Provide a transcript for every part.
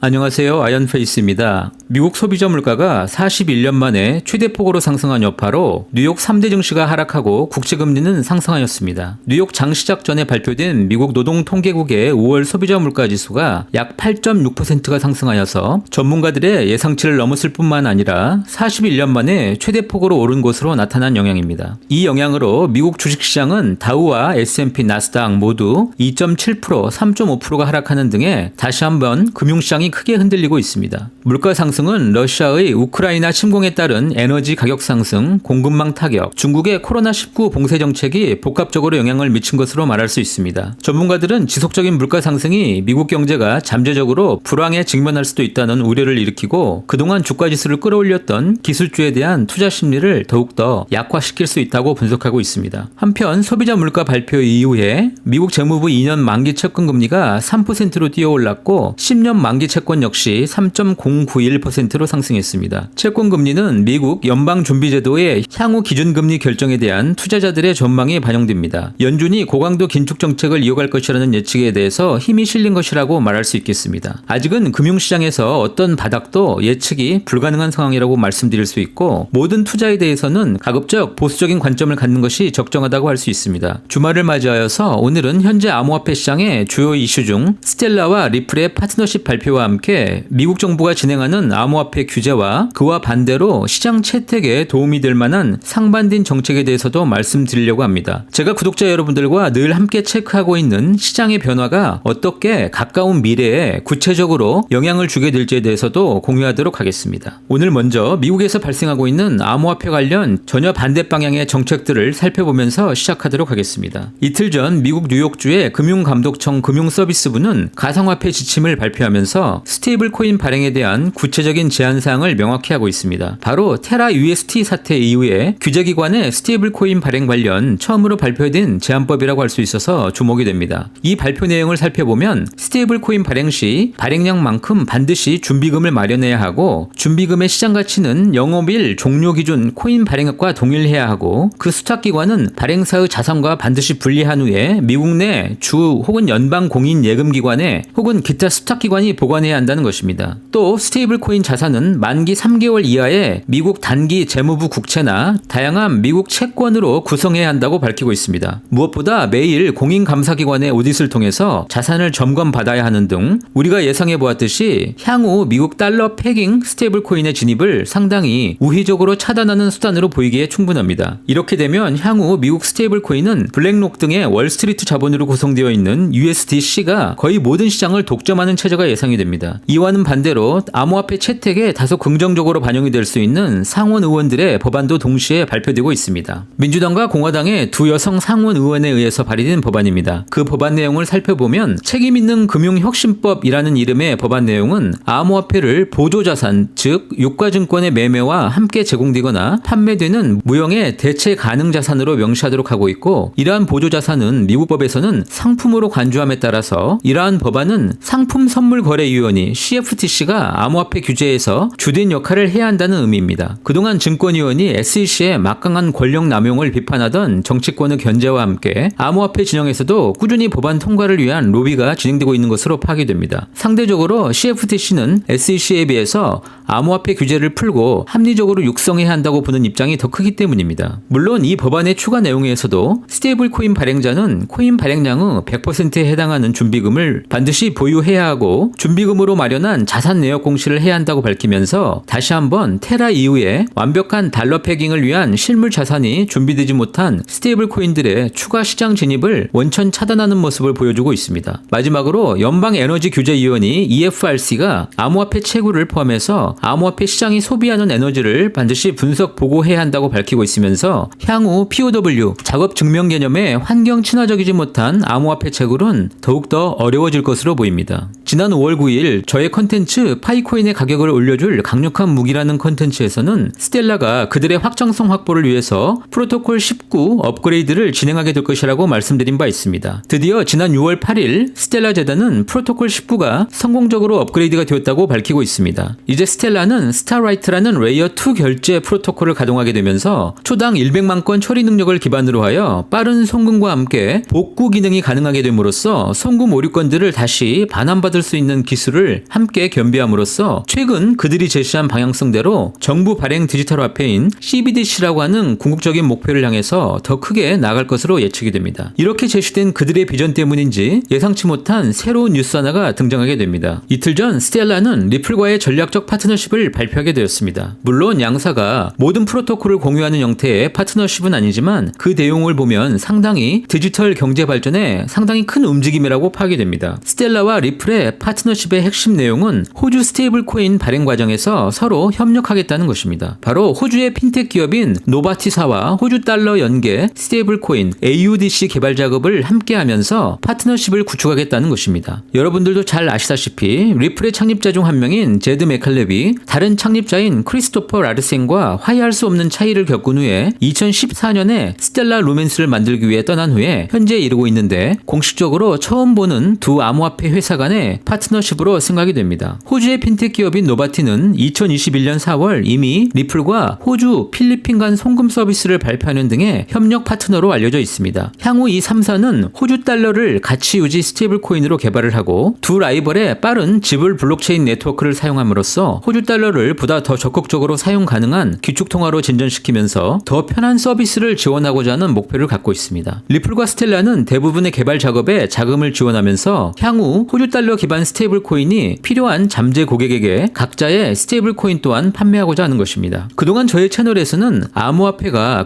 안녕하세요. 아이언페이스입니다. 미국 소비자 물가가 41년 만에 최대폭으로 상승한 여파로 뉴욕 3대 증시가 하락하고 국채금리는 상승하였습니다. 뉴욕 장 시작 전에 발표된 미국 노동통계국의 5월 소비자 물가 지수가 약 8.6%가 상승하여서 전문가들의 예상치를 넘었을 뿐만 아니라 41년 만에 최대폭으로 오른 것으로 나타난 영향입니다. 이 영향으로 미국 주식시장은 다우와 S&P 나스닥 모두 2.7%, 3.5%가 하락하는 등의 다시 한번 금융시장이 크게 흔들리고 있습니다. 물가 상승은 러시아의 우크라이나 침공에 따른 에너지 가격 상승, 공급망 타격, 중국의 코로나19 봉쇄 정책이 복합적으로 영향을 미친 것으로 말할 수 있습니다. 전문가들은 지속적인 물가 상승이 미국 경제가 잠재적으로 불황에 직면할 수도 있다는 우려를 일으키고 그동안 주가 지수를 끌어올렸던 기술주에 대한 투자 심리를 더욱더 약화시킬 수 있다고 분석하고 있습니다. 한편 소비자 물가 발표 이후에 미국 재무부 2년 만기 채권 금리가 3%로 뛰어올랐고 10년 만기 채권 역시 3.091%로 상승했습니다. 채권 금리는 미국 연방준비제도의 향후 기준금리 결정에 대한 투자자들의 전망이 반영됩니다. 연준이 고강도 긴축 정책을 이어갈 것이라는 예측에 대해서 힘이 실린 것이라고 말할 수 있겠습니다. 아직은 금융시장에서 어떤 바닥도 예측이 불가능한 상황이라고 말씀드릴 수 있고 모든 투자에 대해서는 가급적 보수적인 관점을 갖는 것이 적정하다고 할 수 있습니다. 주말을 맞이하여서 오늘은 현재 암호화폐 시장의 주요 이슈 중 스텔라와 리플의 파트너십 발표와 함께 미국 정부가 진행하는 암호화폐 규제와 그와 반대로 시장 채택에 도움이 될 만한 상반된 정책에 대해서도 말씀드리려고 합니다. 제가 구독자 여러분들과 늘 함께 체크하고 있는 시장의 변화가 어떻게 가까운 미래에 구체적으로 영향을 주게 될지에 대해서도 공유하도록 하겠습니다. 오늘 먼저 미국에서 발생하고 있는 암호화폐 관련 전혀 반대 방향의 정책들을 살펴보면서 시작하도록 하겠습니다. 이틀 전 미국 뉴욕주의 금융감독청 금융서비스부는 가상화폐 지침을 발표하면서 스테이블 코인 발행에 대한 구체적인 제한 사항을 명확히 하고 있습니다. 바로 테라 UST 사태 이후에 규제기관의 스테이블 코인 발행 관련 처음으로 발표된 제한법이라고 할 수 있어서 주목이 됩니다. 이 발표 내용을 살펴보면 스테이블 코인 발행 시 발행량만큼 반드시 준비금을 마련해야 하고 준비금의 시장 가치는 영업일 종료 기준 코인 발행액과 동일해야 하고 그 수탁기관은 발행사의 자산과 반드시 분리한 후에 미국 내 주 혹은 연방 공인 예금기관에 혹은 기타 수탁기관이 보관해야 한다는 것입니다. 또 스테이블 코인 자산은 만기 3개월 이하의 미국 단기 재무부 국채나 다양한 미국 채권으로 구성해야 한다고 밝히고 있습니다. 무엇보다 매일 공인감사기관의 오디트를 통해서 자산을 점검받아야 하는 등 우리가 예상해 보았듯이 향후 미국 달러 패깅 스테이블 코인의 진입을 상당히 우회적으로 차단하는 수단으로 보이기에 충분합니다. 이렇게 되면 향후 미국 스테이블 코인은 블랙록 등의 월스트리트 자본으로 구성되어 있는 USDC가 거의 모든 시장을 독점하는 체제가 예상이 됩니다. 이와는 반대로 암호화폐 채택에 다소 긍정적으로 반영이 될 수 있는 상원 의원들의 법안도 동시에 발표되고 있습니다. 민주당과 공화당의 두 여성 상원 의원에 의해서 발의된 법안입니다. 그 법안 내용을 살펴보면 책임있는 금융혁신법이라는 이름의 법안 내용은 암호화폐를 보조자산, 즉 유가증권의 매매와 함께 제공되거나 판매되는 무형의 대체 가능 자산으로 명시하도록 하고 있고 이러한 보조자산은 미국 법에서는 상품으로 간주함에 따라서 이러한 법안은 상품선물거래위원회 CFTC가 암호화폐 규제에서 주된 역할을 해야 한다는 의미입니다. 그동안 증권위원이 SEC의 막강한 권력 남용을 비판하던 정치권의 견제와 함께 암호화폐 진영에서도 꾸준히 법안 통과를 위한 로비가 진행되고 있는 것으로 파악됩니다. 상대적으로 CFTC는 SEC에 비해서 암호화폐 규제를 풀고 합리적으로 육성해야 한다고 보는 입장이 더 크기 때문입니다. 물론 이 법안의 추가 내용에서도 스테이블 코인 발행자는 코인 발행량의 100%에 해당하는 준비금을 반드시 보유해야 하고 준비금으로 마련한 자산 내역 공시를 해야 한다고 밝히면서 다시 한번 테라 이후에 완벽한 달러 패깅을 위한 실물 자산이 준비되지 못한 스테이블 코인들의 추가 시장 진입을 원천 차단하는 모습을 보여주고 있습니다. 마지막으로 연방에너지규제위원회 EFRC가 암호화폐 채굴을 포함해서 암호화폐 시장이 소비하는 에너지를 반드시 분석 보고해야 한다고 밝히고 있으면서 향후 POW 작업 증명 개념의 환경 친화적이지 못한 암호화폐 채굴은 더욱더 어려워질 것으로 보입니다. 지난 5월 9일 저의 컨텐츠 파이코인의 가격 가격을 올려줄 강력한 무기라는 컨텐츠에서는 스텔라가 그들의 확장성 확보를 위해서 프로토콜 19 업그레이드를 진행하게 될 것이라고 말씀드린 바 있습니다. 드디어 지난 6월 8일 스텔라 재단은 프로토콜 19가 성공적으로 업그레이드가 되었다고 밝히고 있습니다. 이제 스텔라는 스타라이트라는 레이어 2 결제 프로토콜을 가동하게 되면서 초당 100만 건 처리 능력을 기반으로 하여 빠른 송금과 함께 복구 기능이 가능하게 됨으로써 송금 오류건들을 다시 반환받을 수 있는 기술을 함께 겸비함으로써 최근 그들이 제시한 방향성대로 정부 발행 디지털 화폐인 CBDC라고 하는 궁극적인 목표를 향해서 더 크게 나아갈 것으로 예측이 됩니다. 이렇게 제시된 그들의 비전 때문인지 예상치 못한 새로운 뉴스 하나가 등장하게 됩니다. 이틀 전 스텔라는 리플과의 전략적 파트너십을 발표하게 되었습니다. 물론 양사가 모든 프로토콜을 공유하는 형태의 파트너십은 아니지만 그 내용을 보면 상당히 디지털 경제 발전에 상당히 큰 움직임이라고 파악이 됩니다. 스텔라와 리플의 파트너십의 핵심 내용은 호주 스테이블 코인 발행 과정에서 서로 협력하겠다는 것입니다. 바로 호주의 핀텍 기업인 노바티사와 호주 달러 연계 스테이블 코인 AUDC 개발 작업을 함께 하면서 파트너십을 구축하겠다는 것입니다. 여러분들도 잘 아시다시피 리플의 창립자 중 한 명인 제드 맥칼렙이 다른 창립자인 크리스토퍼 라르센과 화해할 수 없는 차이를 겪은 후에 2014년에 스텔라 루멘스를 만들기 위해 떠난 후에 현재 이르고 있는데 공식적으로 처음 보는 두 암호화폐 회사 간의 파트너십으로 생각이 됩니다. 호주의 핀텍 기업인 노바티는 2021년 4월 이미 리플과 호주, 필리핀 간 송금 서비스를 발표하는 등의 협력 파트너로 알려져 있습니다. 향후 이 3사는 호주 달러를 가치 유지 스테이블 코인으로 개발을 하고 두 라이벌의 빠른 지불 블록체인 네트워크를 사용함으로써 호주 달러를 보다 더 적극적으로 사용 가능한 기축통화로 진전시키면서 더 편한 서비스를 지원하고자 하는 목표를 갖고 있습니다. 리플과 스텔라는 대부분의 개발 작업에 자금을 지원하면서 향후 호주 달러 기반 스테이블 코인이 필요한 잠재 고객에게 각자의 스테이블 코인 또한 판매하고자 하는 것입니다. 그동안 저희 채널에서는 암호화폐가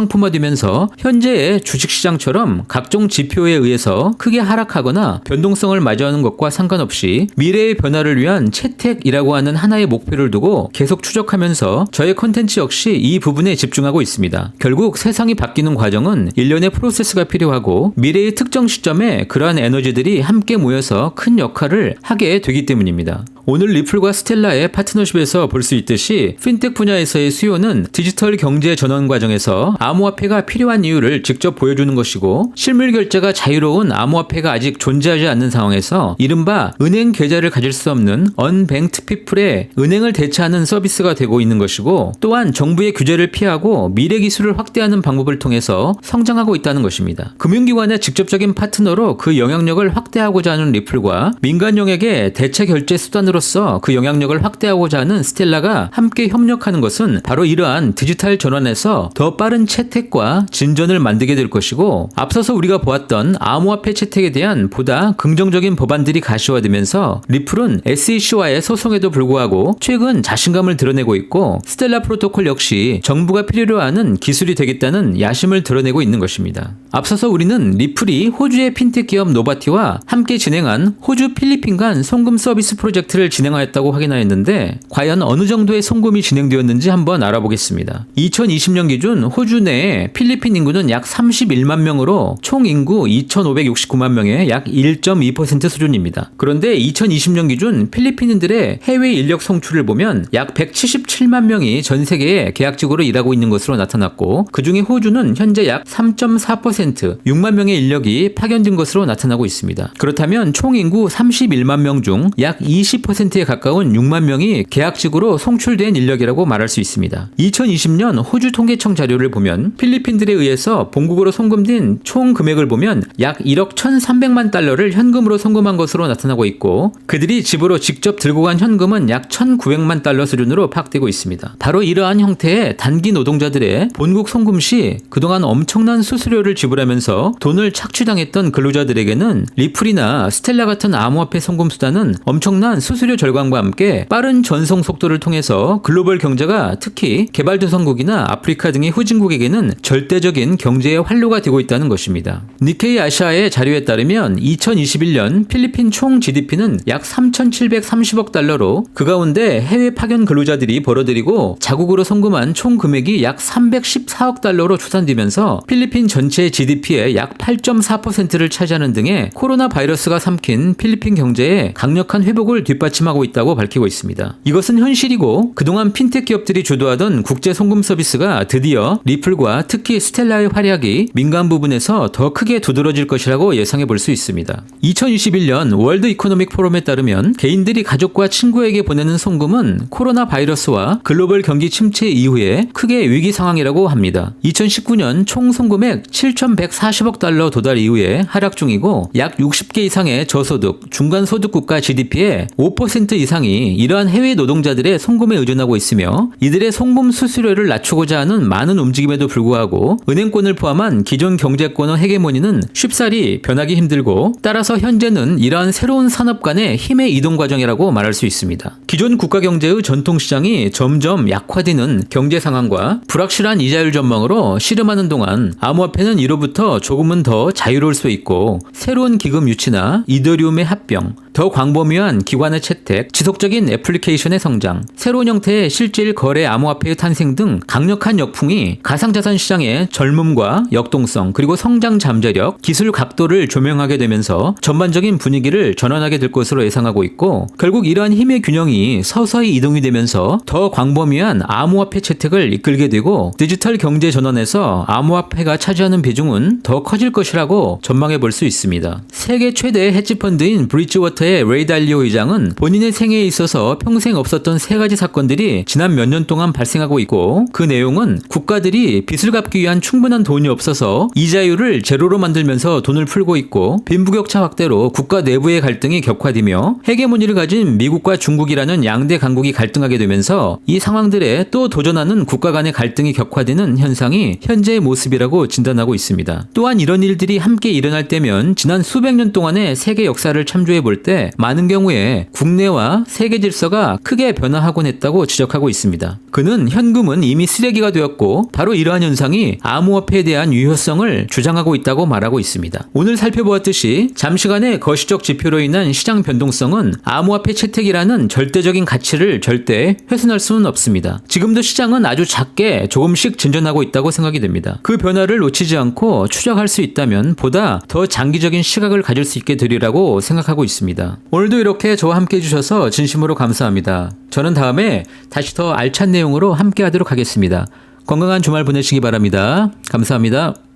금융상품화되면서 현재의 주식시장처럼 각종 지표에 의해서 크게 하락하거나 변동성을 맞이하는 것과 상관없이 미래의 변화를 위한 채택이라고 하는 하나의 목표를 두고 계속 추적하면서 저의 컨텐츠 역시 이 부분에 집중하고 있습니다. 결국 세상이 바뀌는 과정은 일련의 프로세스가 필요하고 미래의 특정 시점에 그러한 에너지들이 함께 모여서 큰 역할을 하게 되기 때문입니다. 오늘 리플과 스텔라의 파트너십에서 볼 수 있듯이 핀텍 분야에서의 수요는 디지털 경제 전환 과정에서 암호화폐가 필요한 이유를 직접 보여주는 것이고 실물 결제가 자유로운 암호화폐가 아직 존재하지 않는 상황에서 이른바 은행 계좌를 가질 수 없는 언뱅크드 피플의 은행을 대체하는 서비스가 되고 있는 것이고 또한 정부의 규제를 피하고 미래 기술을 확대하는 방법을 통해서 성장하고 있다는 것입니다. 금융기관의 직접적인 파트너로 그 영향력을 확대하고자 하는 리플과 민간 영역의 대체 결제 수단으로서 그 영향력을 확대하고자 하는 스텔라가 함께 협력하는 것은 바로 이러한 디지털 전환에서 더 빠른 채택과 진전을 만들게 될 것이고 앞서서 우리가 보았던 암호화폐 채택에 대한 보다 긍정적인 법안들이 가시화되면서 리플은 SEC와의 소송에도 불구하고 최근 자신감을 드러내고 있고 스텔라 프로토콜 역시 정부가 필요로 하는 기술이 되겠다는 야심을 드러내고 있는 것입니다. 앞서서 우리는 리플이 호주의 핀텍 기업 노바티와 함께 진행한 호주 필리핀 간 송금 서비스 프로젝트를 진행하였다고 확인하였는데 과연 어느 정도의 송금이 진행되었는지 한번 알아보겠습니다. 2020년 기준 호주 내에 필리핀 인구는 약 31만 명으로 총 인구 2,569만 명의 약 1.2% 수준입니다. 그런데 2020년 기준 필리핀인들의 해외 인력 송출을 보면 약 177만 명이 전 세계에 계약직으로 일하고 있는 것으로 나타났고 그중에 호주는 현재 약 3.4% 6만 명의 인력이 파견된 것으로 나타나고 있습니다. 그렇다면 총 인구 31만 명 중 약 20%에 가까운 6만 명이 계약직으로 송출된 인력이라고 말할 수 있습니다. 2020년 호주 통계청 자료를 보면 필리핀들에 의해서 본국으로 송금된 총 금액을 보면 약 1억 1,300만 달러를 현금으로 송금한 것으로 나타나고 있고 그들이 집으로 직접 들고 간 현금은 약 1,900만 달러 수준으로 파악되고 있습니다. 바로 이러한 형태의 단기 노동자들의 본국 송금 시 그동안 엄청난 수수료를 지불하면서 돈을 착취당했던 근로자들에게는 리플이나 스텔라 같은 암호화폐 송금 수단은 엄청난 수수료 절감과 함께 빠른 전송 속도를 통해서 글로벌 경제가 특히 개발도상국이나 아프리카 등의 후진국에게는 절대적인 경제의 활로가 되고 있다는 것입니다. 니케이 아시아의 자료에 따르면 2021년 필리핀 총 GDP는 약 3,730억 달러로 그 가운데 해외 파견 근로자들이 벌어들이고 자국으로 송금한 총 금액이 약 314억 달러로 추산되면서 필리핀 전체 GDP의 약 8.4%를 차지하는 등의 코로나 바이러스가 삼킨 필리핀 경제에 강력한 회복을 뒷받침 뒷받침하고 있다고 밝히고 있습니다. 이것은 현실이고 그동안 핀텍 기업들이 주도하던 국제 송금 서비스가 드디어 리플과 특히 스텔라의 활약이 민간 부분에서 더 크게 두드러질 것이라고 예상해 볼 수 있습니다. 2021년 월드 이코노믹 포럼에 따르면 개인들이 가족과 친구에게 보내는 송금은 코로나 바이러스와 글로벌 경기 침체 이후에 크게 위기 상황이라고 합니다. 2019년 총 송금액 7,140억 달러 도달 이후에 하락 중이고 약 60개 이상의 저소득, 중간소득 국가 GDP의 5% 이상이 이러한 해외 노동자들의 송금에 의존하고 있으며 이들의 송금 수수료를 낮추고자 하는 많은 움직임에도 불구하고 은행권을 포함한 기존 경제권의 헤게모니는 쉽사리 변하기 힘들고 따라서 현재는 이러한 새로운 산업 간의 힘의 이동 과정이라고 말할 수 있습니다. 기존 국가 경제의 전통시장이 점점 약화되는 경제 상황과 불확실한 이자율 전망으로 씨름하는 동안 암호화폐는 이로부터 조금은 더 자유로울 수 있고 새로운 기금 유치나 이더리움의 합병, 더 광범위한 기관의 채택, 지속적인 애플리케이션의 성장, 새로운 형태의 실질 거래 암호화폐의 탄생 등 강력한 역풍이 가상자산 시장의 젊음과 역동성 그리고 성장 잠재력, 기술 각도를 조명하게 되면서 전반적인 분위기를 전환하게 될 것으로 예상하고 있고 결국 이러한 힘의 균형이 서서히 이동이 되면서 더 광범위한 암호화폐 채택을 이끌게 되고 디지털 경제 전환에서 암호화폐가 차지하는 비중은 더 커질 것이라고 전망해 볼 수 있습니다. 세계 최대 헤지펀드인 브리지워터의 레이 달리오 의장은 본인의 생애에 있어서 평생 없었던 세 가지 사건들이 지난 몇 년 동안 발생하고 있고 그 내용은 국가들이 빚을 갚기 위한 충분한 돈이 없어서 이자율을 제로로 만들면서 돈을 풀고 있고 빈부격차 확대로 국가 내부의 갈등이 격화되며 헤게모니를 가진 미국과 중국이라는 양대 강국이 갈등하게 되면서 이 상황들에 또 도전하는 국가 간의 갈등이 격화되는 현상이 현재의 모습이라고 진단하고 있습니다. 또한 이런 일들이 함께 일어날 때면 지난 수백 년 동안의 세계 역사를 참조해 볼 때 많은 경우에 국내와 세계 질서가 크게 변화하곤 했다고 지적하고 있습니다. 그는 현금은 이미 쓰레기가 되었고 바로 이러한 현상이 암호화폐에 대한 유효성을 주장하고 있다고 말하고 있습니다. 오늘 살펴보았듯이 잠시간의 거시적 지표로 인한 시장 변동성은 암호화폐 채택이라는 절대적인 가치를 절대 훼손할 수는 없습니다. 지금도 시장은 아주 작게 조금씩 진전하고 있다고 생각이 됩니다. 그 변화를 놓치지 않고 추적할 수 있다면 보다 더 장기적인 시각을 가질 수 있게 되리라고 생각하고 있습니다. 오늘도 이렇게 저와 함께 해주셔서 진심으로 감사합니다. 저는 다음에 다시 더 알찬 내용으로 함께 하도록 하겠습니다. 건강한 주말 보내시기 바랍니다. 감사합니다.